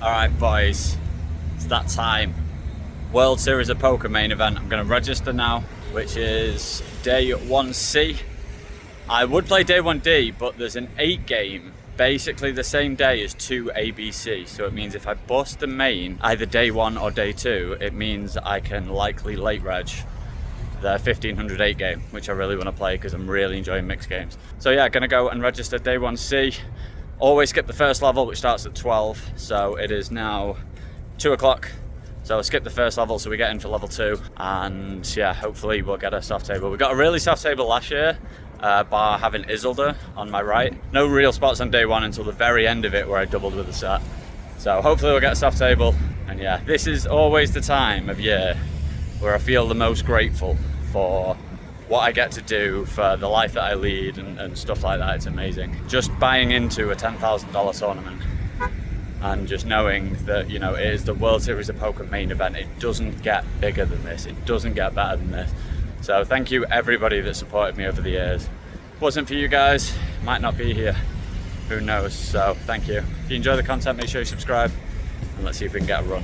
Alright boys, it's that time. World Series of Poker main event. I'm going to register now, which is day 1C. I would play day 1D, but there's an 8 game, basically the same day as 2 ABC. So it means if I bust the main, either day 1 or day 2, it means I can likely late reg the 1500 8 game, which I really want to play because I'm really enjoying mixed games. So yeah, going to go and register day 1C. Always skip the first level, which starts at 12. So it is now 2 o'clock. So I'll skip the first level so we get in for level 2. And yeah, hopefully we'll get a soft table. We got a really soft table last year, bar having Isildur on my right. No real spots on day 1 until the very end of it where I doubled with the set. So hopefully we'll get a soft table. And yeah, this is always the time of year where I feel the most grateful for what I get to do, for the life that I lead and stuff like that. It's amazing. Just buying into a $10,000 tournament and just knowing that, you know, it is the World Series of Poker main event. It doesn't get bigger than this. It doesn't get better than this. So thank you everybody that supported me over the years. If it wasn't for you guys, might not be here. Who knows? So thank you. If you enjoy the content, make sure you subscribe and let's see if we can get a run.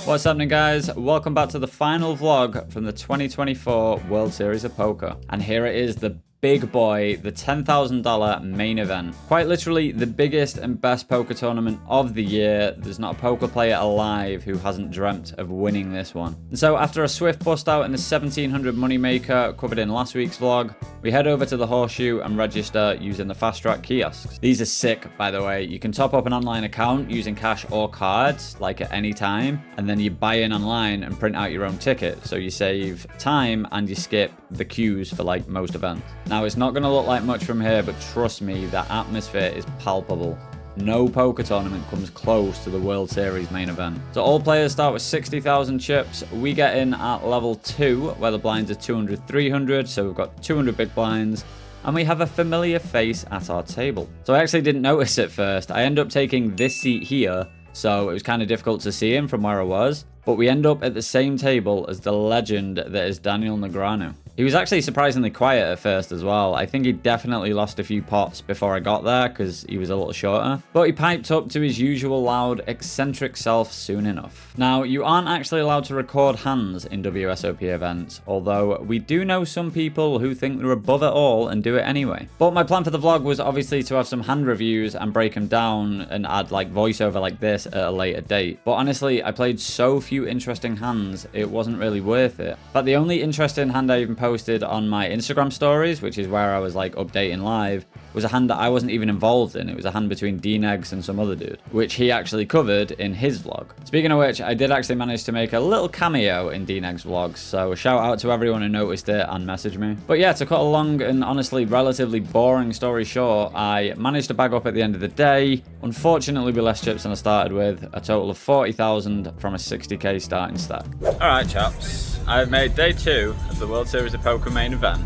What's happening, guys? Welcome back to the final vlog from the 2024 World Series of Poker. And here it is, the big boy, the $10,000 main event. Quite literally the biggest and best poker tournament of the year. There's not a poker player alive who hasn't dreamt of winning this one. And so after a swift bust out in the 1700 moneymaker covered in last week's vlog, we head over to the Horseshoe and register using the fast track kiosks. These are sick, by the way. You can top up an online account using cash or cards, like at any time, and then you buy in online and print out your own ticket. So you save time and you skip the queues for like most events. Now, it's not going to look like much from here, but trust me, that atmosphere is palpable. No poker tournament comes close to the World Series main event. So all players start with 60,000 chips. We get in at level 2, where the blinds are 200, 300. So we've got 200 big blinds. And we have a familiar face at our table. So I actually didn't notice at first. I end up taking this seat here, so it was kind of difficult to see him from where I was. But we end up at the same table as the legend that is Daniel Negreanu. He was actually surprisingly quiet at first as well. I think he definitely lost a few pots before I got there because he was a little shorter. But he piped up to his usual loud, eccentric self soon enough. Now, you aren't actually allowed to record hands in WSOP events, although we do know some people who think they're above it all and do it anyway. But my plan for the vlog was obviously to have some hand reviews and break them down and add like voiceover like this at a later date. But honestly, I played so few interesting hands, it wasn't really worth it. But the only interesting hand I even posted on my Instagram stories, which is where I was like updating live, was a hand that I wasn't even involved in. It was a hand between D-Negs and some other dude, which he actually covered in his vlog. Speaking of which, I did actually manage to make a little cameo in D-Negs vlogs, so shout out to everyone who noticed it and messaged me. But yeah, to cut a long and honestly relatively boring story short, I managed to bag up at the end of the day. Unfortunately with less chips than I started with, a total of 40,000 from a 60k starting stack. Alright chaps, I've made day 2 of the World Series of Poker main event.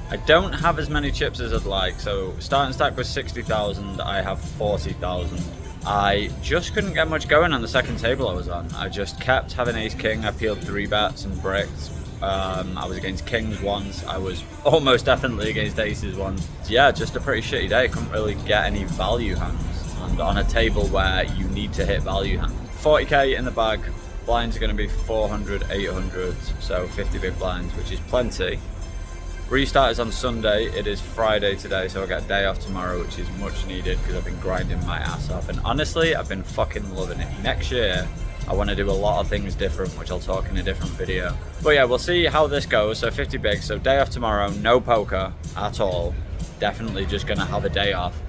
I don't have as many chips as I'd like, so starting stack was 60,000, I have 40,000. I just couldn't get much going on the second table I was on. I just kept having ace-king, I peeled 3 bets and bricked. I was against kings once, I was almost definitely against aces once. Yeah, just a pretty shitty day, couldn't really get any value hands. And on a table where you need to hit value hands. 40k in the bag, blinds are going to be 400, 800, so 50 big blinds, which is plenty. Restart is on Sunday. It is Friday today, so I get a day off tomorrow, which is much needed because I've been grinding my ass off. And honestly, I've been fucking loving it. Next year, I want to do a lot of things different, which I'll talk in a different video. But yeah, we'll see how this goes. So 50 big, so day off tomorrow, no poker at all. Definitely just going to have a day off.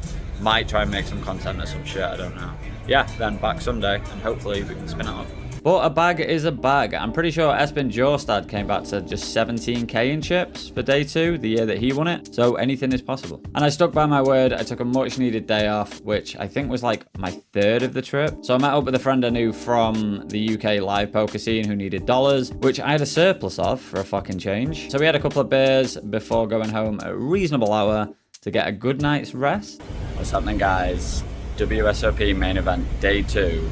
Might try and make some content or some shit, I don't know. Yeah, then back Sunday, and hopefully we can spin it up. But a bag is a bag. I'm pretty sure Espen Jorstad came back to just 17k in chips for day 2, the year that he won it. So anything is possible. And I stuck by my word. I took a much needed day off, which I think was like my 3rd of the trip. So I met up with a friend I knew from the UK live poker scene who needed dollars, which I had a surplus of for a fucking change. So we had a couple of beers before going home at a reasonable hour to get a good night's rest. What's happening, guys? WSOP main event day 2.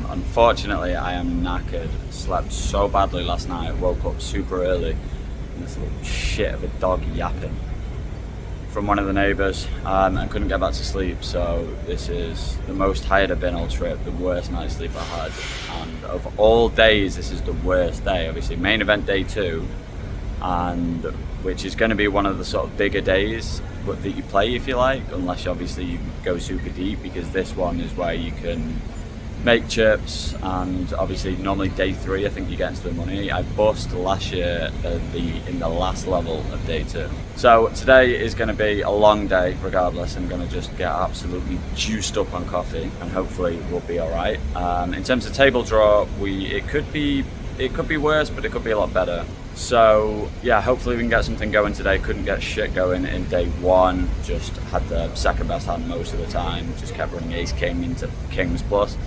Unfortunately, I am knackered. Slept so badly last night. Woke up super early. And this little shit of a dog yapping. from one of the neighbours and couldn't get back to sleep. So this is the most tired I've been all trip, the worst night's sleep I had. And of all days, this is the worst day. Obviously, main event day 2, and which is going to be one of the sort of bigger days that you play, if you like, unless obviously you go super deep, because this one is where you can make chips. And obviously normally day 3 I think you get into the money. I bust last year in the last level of day 2. So today is going to be a long day regardless. I'm going to just get absolutely juiced up on coffee and hopefully we'll be all right. In terms of table draw, it could be worse, but it could be a lot better. So yeah, hopefully we can get something going today. Couldn't get shit going in day 1, just had the second best hand most of the time, just kept running ace king into kings plus.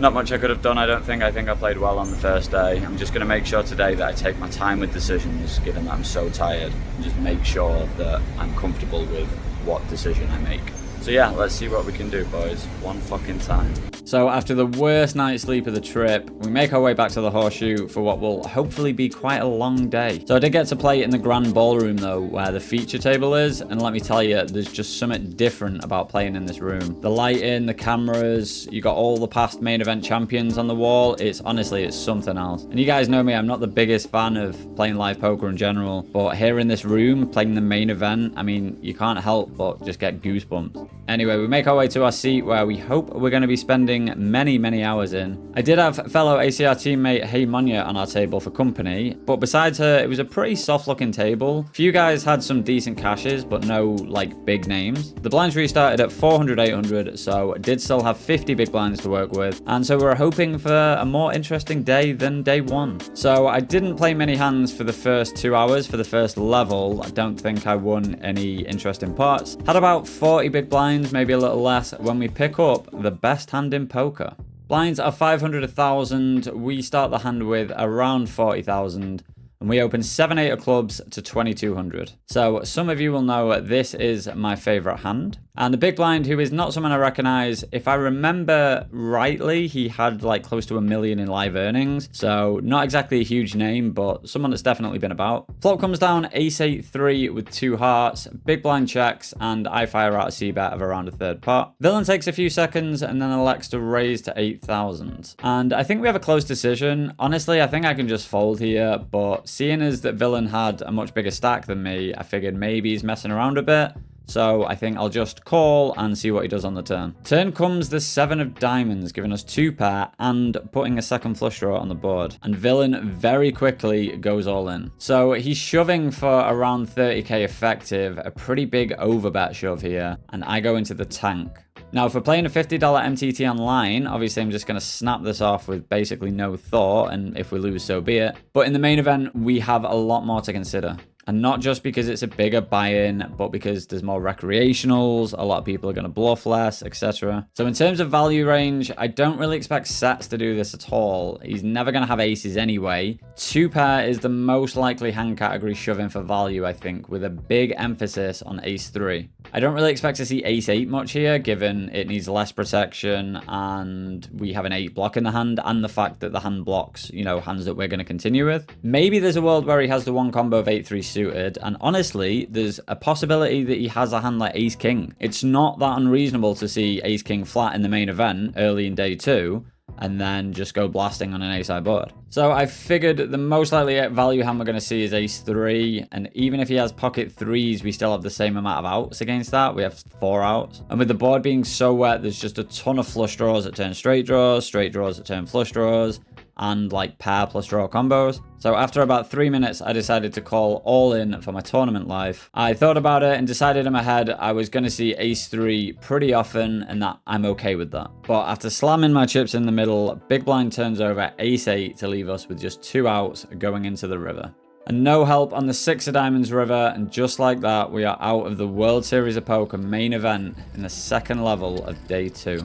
Not much I could have done, I don't think. I think I played well on the first day. I'm just going to make sure today that I take my time with decisions, given that I'm so tired, and just make sure that I'm comfortable with what decision I make. So yeah, let's see what we can do, boys. One fucking time. So after the worst night's sleep of the trip, we make our way back to the Horseshoe for what will hopefully be quite a long day. So I did get to play in the grand ballroom though, where the feature table is, and let me tell you, there's just something different about playing in this room. The lighting, the cameras, you got all the past main event champions on the wall. It's something else. And you guys know me, I'm not the biggest fan of playing live poker in general, but here in this room, playing the main event, I mean, you can't help but just get goosebumps. Anyway, we make our way to our seat where we hope we're going to be spending many hours in. I did have fellow ACR teammate Hey Monya on our table for company, but besides her, it was a pretty soft looking table. A few guys had some decent cashes, but no like big names. The blinds restarted at 400, 800, so did still have 50 big blinds to work with, and so we're hoping for a more interesting day than day 1. So I didn't play many hands for the first 2 hours for the first level. I don't think I won any interesting pots. Had about 40 big blinds, maybe a little less, when we pick up the best hand in poker. Blinds are 500, 1,000. We start the hand with around 40,000. And we open 7-8 of clubs to 2,200. So some of you will know this is my favorite hand. And the big blind, who is not someone I recognize, if I remember rightly, he had like close to $1 million in live earnings. So not exactly a huge name, but someone that's definitely been about. Flop comes down ace-8-3 with 2 hearts, big blind checks, and I fire out a c-bet of around a third pot. Villain takes a few seconds and then elects to raise to 8,000. And I think we have a close decision. Honestly, I think I can just fold here, but seeing as that Villain had a much bigger stack than me, I figured maybe he's messing around a bit. So I think I'll just call and see what he does on the turn. Turn comes the 7 of diamonds, giving us 2 pair and putting a second flush draw on the board. And Villain very quickly goes all in. So he's shoving for around 30k effective, a pretty big overbet shove here. And I go into the tank. Now, if we're playing a $50 MTT online, obviously I'm just going to snap this off with basically no thought, and if we lose, so be it. But in the main event, we have a lot more to consider. And not just because it's a bigger buy-in, but because there's more recreationals, a lot of people are going to bluff less, etc. So in terms of value range, I don't really expect Sets to do this at all. He's never going to have aces anyway. 2 pair is the most likely hand category shoving for value, I think, with a big emphasis on ace-3. I don't really expect to see ace-8 much here, given it needs less protection and we have an 8 block in the hand, and the fact that the hand blocks, you know, hands that we're going to continue with. Maybe there's a world where he has the one combo of 8-3 suited, and honestly there's a possibility that he has a hand like ace king. It's not that unreasonable to see ace king flat in the main event early in day 2 and then just go blasting on an ace high board. So I figured the most likely value hand we're going to see is ace 3, and even if he has pocket 3s, we still have the same amount of outs against that. We have 4 outs, and with the board being so wet, there's just a ton of flush draws that turn straight draws that turn flush draws, and like pair plus draw combos. So after about 3 minutes, I decided to call all in for my tournament life. I thought about it and decided in my head I was going to see ace 3 pretty often, and that I'm okay with that. But after slamming my chips in the middle, big blind turns over ace 8 to leave us with just 2 outs going into the river. And no help on the 6 of diamonds river, and just like that, we are out of the World Series of Poker main event in the second level of day 2.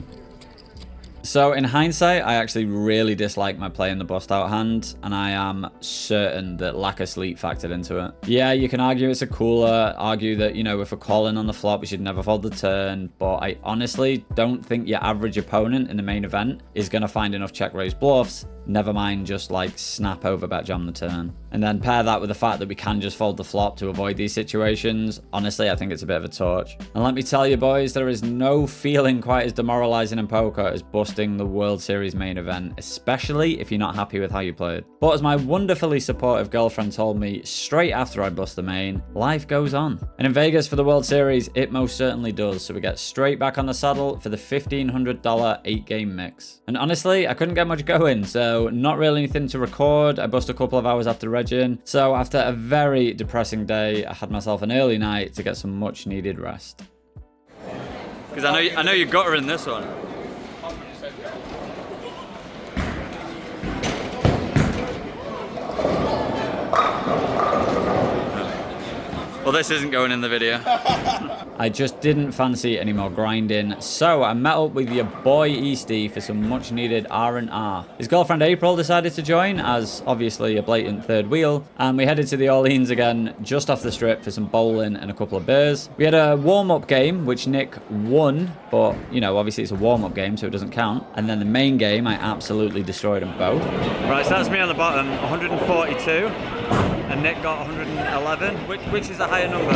So in hindsight, I actually really dislike my play in the bust out hand, and I am certain that lack of sleep factored into it. Yeah, you can argue it's a cooler, argue that, you know, if we're calling on the flop, we should never fold the turn, but I honestly don't think your average opponent in the main event is going to find enough check raise bluffs never mind just like snap over bet jam the turn. And then pair that with the fact that we can just fold the flop to avoid these situations. Honestly, I think it's a bit of a torch. And let me tell you boys, there is no feeling quite as demoralizing in poker as busting the World Series main event, especially if you're not happy with how you played. But as my wonderfully supportive girlfriend told me straight after I bust the main, life goes on. And in Vegas for the World Series, it most certainly does. So we get straight back on the saddle for the $1,500 8-game mix. And honestly, I couldn't get much going, so not really anything to record. I bust a couple of hours after regging. So after a very depressing day, I had myself an early night to get some much needed rest. Because I know you got her in this one. Well, this isn't going in the video. I just didn't fancy any more grinding, so I met up with your boy Easty for some much needed R&R. His girlfriend April decided to join as obviously a blatant third wheel, and we headed to the Orleans again just off the strip for some bowling and a couple of beers. We had a warm-up game which Nick won, but you know, obviously it's a warm-up game so it doesn't count. And then the main game I absolutely destroyed them both. Right, so that's me on the bottom, 142. And Nick got 111. Which is a higher number?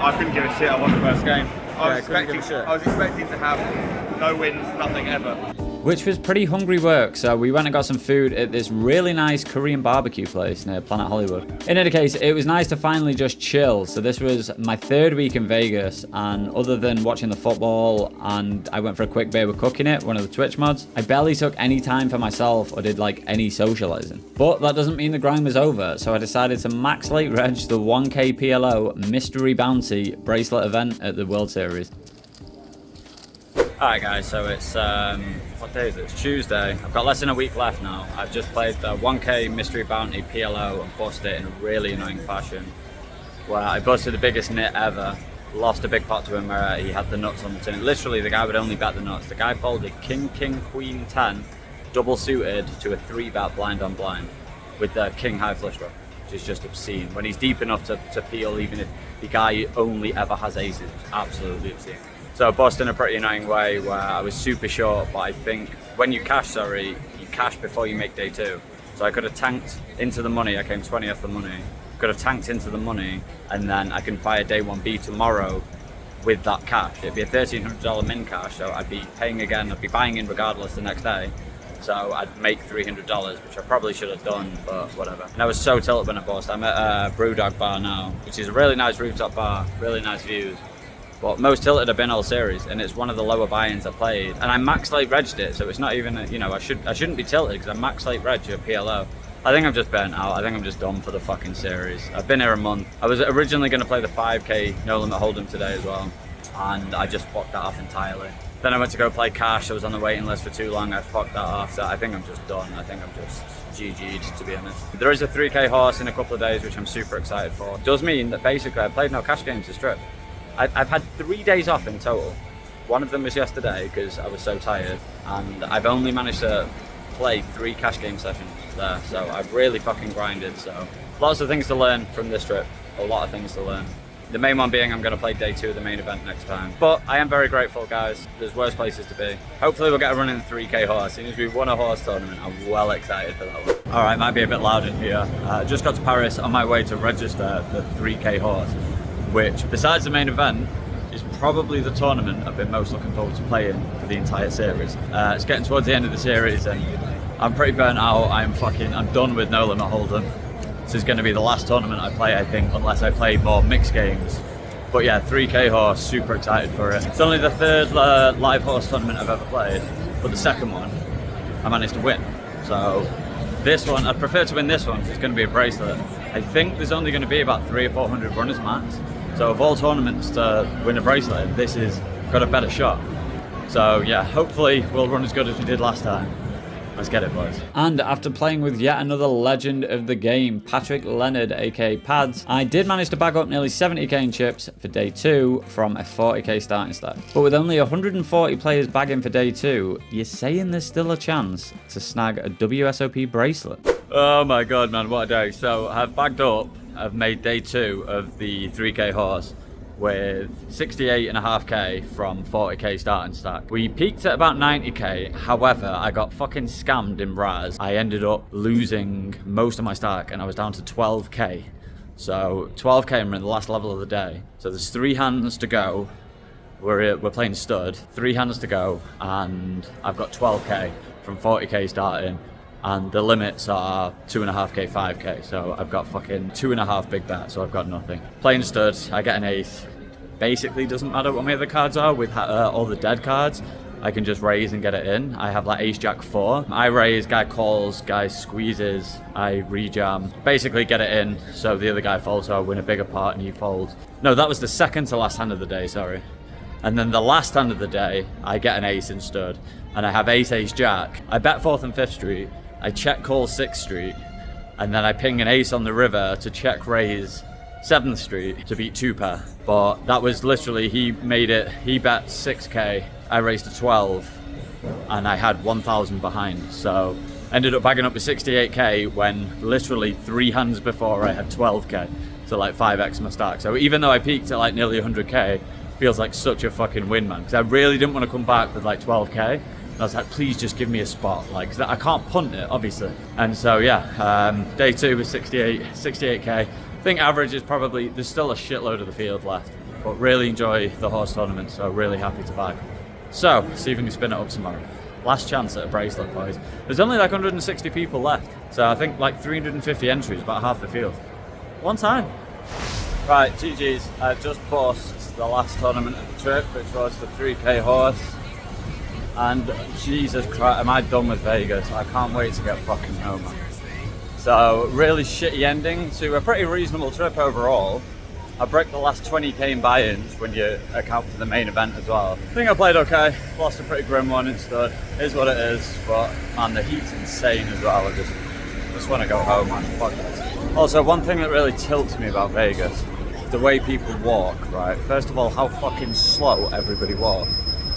I couldn't give a shit. I won the first game. I was Yeah, expecting to have no wins, nothing ever. Which was pretty hungry work, so we went and got some food at this really nice Korean barbecue place near Planet Hollywood. In any case, it was nice to finally just chill. So this was my third week in Vegas, and other than watching the football and I went for a quick beer with Cooking It, one of the Twitch mods, I barely took any time for myself or did like any socializing. But that doesn't mean the grind was over, so I decided to max late reg the 1K PLO mystery bounty bracelet event at the World Series. Alright guys, so it's, what day is it? It's Tuesday. I've got less than a week left now. I've just played the 1K Mystery Bounty PLO and busted it in a really annoying fashion. Where I busted the biggest nit ever, lost a big pot to him where he had the nuts on the tin. Literally, the guy would only bet the nuts. The guy folded King, King, Queen, 10, double suited to a 3-bet blind on blind with the King high flush draw, which is just obscene. When he's deep enough to peel, even if the guy only ever has aces, it's absolutely obscene. So I bust in a pretty annoying way where I was super short, but I think when you cash, you cash before you make day 2. So I could have tanked into the money, I came 20 off the money, could have tanked into the money, and then I can fire day 1B tomorrow with that cash. It'd be a $1,300 min cash, so I'd be paying again, I'd be buying in regardless the next day. So I'd make $300, which I probably should have done, but whatever. And I was so tilted when I bust. I'm at a Brewdog bar now, which is a really nice rooftop bar, really nice views. But most tilted I've been all series, and it's one of the lower buy-ins I played. And I max late regged it, so it's not even, you know, I shouldn't be tilted because I max late reg a PLO. I think I'm just burnt out. I think I'm just done for the fucking series. I've been here a month. I was originally going to play the 5K No Limit Hold'em today as well, and I just fucked that off entirely. Then I went to go play cash. I was on the waiting list for too long. I fucked that off, so I think I'm just done. I think I'm just GG'd, to be honest. There is a 3K H.O.R.S.E in a couple of days, which I'm super excited for. It does mean that basically I played no cash games to strip. I've had 3 days off in total. One of them was yesterday because I was so tired, and I've only managed to play 3 cash game sessions there, so I've really fucking grinded. So lots of things to learn from this trip, a lot of things to learn. The main one being I'm going to play day 2 of the main event next time. But I am very grateful, guys. There's worse places to be. Hopefully we'll get a run in the 3K H.O.R.S E. As soon as we've won a H.O.R.S E tournament, I'm well excited for that one. All right, might be a bit loud in here. Just got to Paris on my way to register the 3K H.O.R.S E, which, besides the main event, is probably the tournament I've been most looking forward to playing for the entire series. It's getting towards the end of the series, and I'm pretty burnt out. I'm done with No Limit Hold'em. This is going to be the last tournament I play, I think, unless I play more mixed games. But yeah, 3K H.O.R.S E, super excited for it. It's only the 3rd live horse tournament I've ever played, but the 2nd one I managed to win. So this one, I'd prefer to win this one because it's going to be a bracelet. I think there's only going to be about 300 or 400 runners max. So of all tournaments to win a bracelet, this has got a better shot. So yeah, hopefully we'll run as good as we did last time. Let's get it, boys. And after playing with yet another legend of the game, Patrick Leonard, aka Pads, I did manage to bag up nearly 70k in chips for day 2 from a 40k starting stack. But with only 140 players bagging for day 2, you're saying there's still a chance to snag a WSOP bracelet. Oh my god, man, what a day. So I've bagged up, I've made day 2 of the 3K H.O.R.S E. with 68.5k from 40k starting stack. We peaked at about 90k, however, I got fucking scammed in Raz. I ended up losing most of my stack and I was down to 12k. So 12k and we're in the last level of the day. So there's 3 hands to go. We're playing stud, 3 hands to go, and I've got 12k from 40k starting, and the limits are 2.5k, 5k, so I've got fucking 2.5 big bets, so I've got nothing. Playing stud, I get an ace. Basically doesn't matter what my other cards are, with all the dead cards, I can just raise and get it in. I have like ace jack 4. I raise, guy calls, guy squeezes, I rejam. Basically get it in, so the other guy folds, so I win a bigger part and he folds. No, that was the second to last hand of the day, sorry. And then the last hand of the day, I get an ace in stud, and I have ace, ace, jack. I bet 4th and 5th street, I check call 6th street, and then I ping an ace on the river to check raise 7th street to beat 2 pair. But that was literally, he made it, he bet 6k, I raised to 12, and I had 1,000 behind. So ended up bagging up with 68k when literally 3 hands before I had 12k. So like 5x my stack. So even though I peaked at like nearly 100k, feels like such a fucking win, man, because I really didn't want to come back with like 12k. And I was like, please just give me a spot, like, 'cause I can't punt it, obviously. And so yeah, day 2 was 68k. I think average is probably, there's still a shitload of the field left, but really enjoy the horse tournament, so really happy to bag. So see if we can spin it up tomorrow. Last chance at a bracelet, boys. There's only like 160 people left, so I think like 350 entries, about half the field. One time. Right, GG's. I just bossed the last tournament of the trip, which was the 3k H.O.R.S.E. And Jesus Christ, am I done with Vegas? I can't wait to get fucking home, man. So, really shitty ending to a pretty reasonable trip overall. I broke the last 20k in buy-ins when you account for the main event as well. I think I played okay, lost a pretty grim one instead. Is what it is, but man, the heat's insane as well. I just want to go home, man. Fuck this. Also, one thing that really tilts me about Vegas, the way people walk, right? First of all, how fucking slow everybody walks.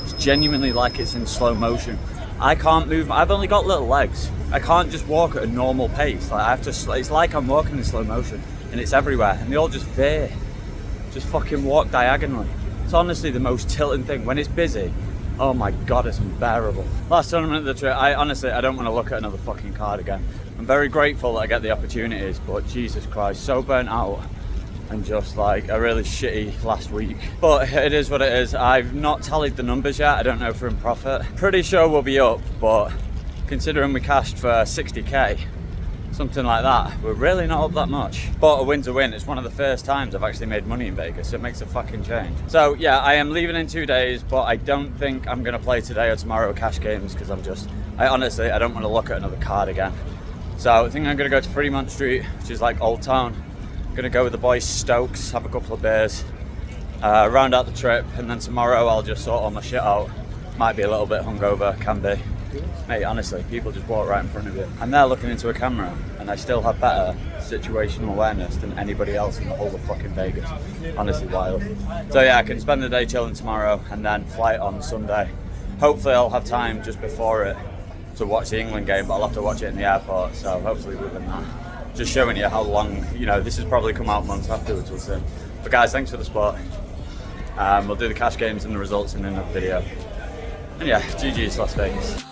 It's genuinely like it's in slow motion. I can't move, I've only got little legs. I can't just walk at a normal pace. Like I have to, it's like I'm walking in slow motion and it's everywhere and they all just veer. Just fucking walk diagonally. It's honestly the most tilting thing. When it's busy, oh my God, it's unbearable. Last tournament of the trip, I don't want to look at another fucking card again. I'm very grateful that I get the opportunities, but Jesus Christ, so burnt out. And just like a really shitty last week. But it is what it is. I've not tallied the numbers yet. I don't know if we're in profit. Pretty sure we'll be up, but considering we cashed for 60k, something like that, we're really not up that much. But a win's a win. It's one of the first times I've actually made money in Vegas, so it makes a fucking change. So yeah, I am leaving in 2 days, but I don't think I'm gonna play today or tomorrow cash games because I honestly don't want to look at another card again. So I think I'm gonna go to Fremont Street, which is like Old Town. Gonna go with the boys Stokes, have a couple of beers, round out the trip, and then tomorrow I'll just sort all my shit out. Might be a little bit hungover, can be. Mate, honestly, people just walk right in front of you. I'm there looking into a camera, and I still have better situational awareness than anybody else in the whole of fucking Vegas. Honestly, wild. So yeah, I can spend the day chilling tomorrow, and then flight on Sunday. Hopefully I'll have time just before it to watch the England game, but I'll have to watch it in the airport, so hopefully within that. Just showing you how long, this has probably come out months afterwards, we'll see. But guys, thanks for the support. We'll do the cash games and the results in another video. And yeah, GG's Las Vegas.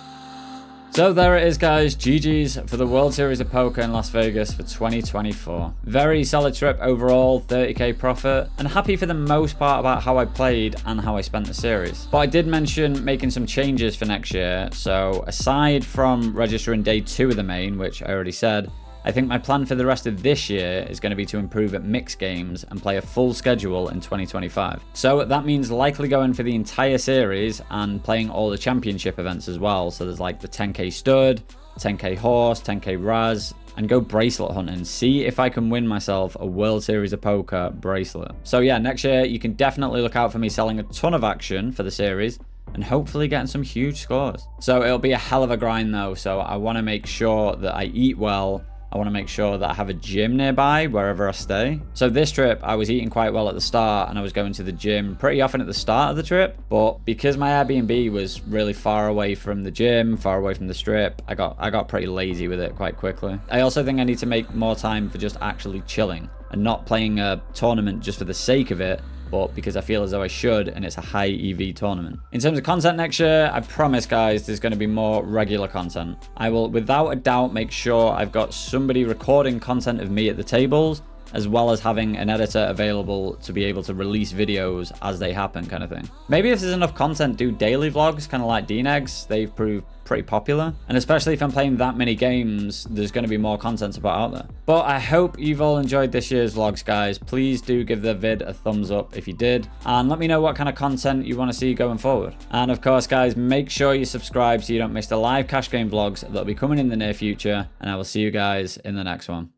So there it is, guys. GG's for the World Series of Poker in Las Vegas for 2024. Very solid trip overall, 30k profit, and happy for the most part about how I played and how I spent the series. But I did mention making some changes for next year. So aside from registering day 2 of the main, which I already said, I think my plan for the rest of this year is going to be to improve at mixed games and play a full schedule in 2025. So that means likely going for the entire series and playing all the championship events as well. So there's like the 10k stud, 10k horse, 10k Raz, and go bracelet hunting. See if I can win myself a World Series of Poker bracelet. So yeah, next year you can definitely look out for me selling a ton of action for the series and hopefully getting some huge scores. So it'll be a hell of a grind though. So I want to make sure that I eat well. I want to make sure that I have a gym nearby wherever I stay. So this trip, I was eating quite well at the start and I was going to the gym pretty often at the start of the trip. But because my Airbnb was really far away from the gym, far away from the strip, I got pretty lazy with it quite quickly. I also think I need to make more time for just actually chilling and not playing a tournament just for the sake of it but because I feel as though I should, and it's a high EV tournament. In terms of content next year, I promise, guys, there's going to be more regular content. I will, without a doubt, make sure I've got somebody recording content of me at the tables, as well as having an editor available to be able to release videos as they happen, kind of thing. Maybe if there's enough content, do daily vlogs, kind of like DNEGs. They've proved pretty popular. And especially if I'm playing that many games, there's going to be more content to put out there. But I hope you've all enjoyed this year's vlogs, guys. Please do give the vid a thumbs up if you did. And let me know what kind of content you want to see going forward. And of course, guys, make sure you subscribe so you don't miss the live cash game vlogs that'll be coming in the near future. And I will see you guys in the next one.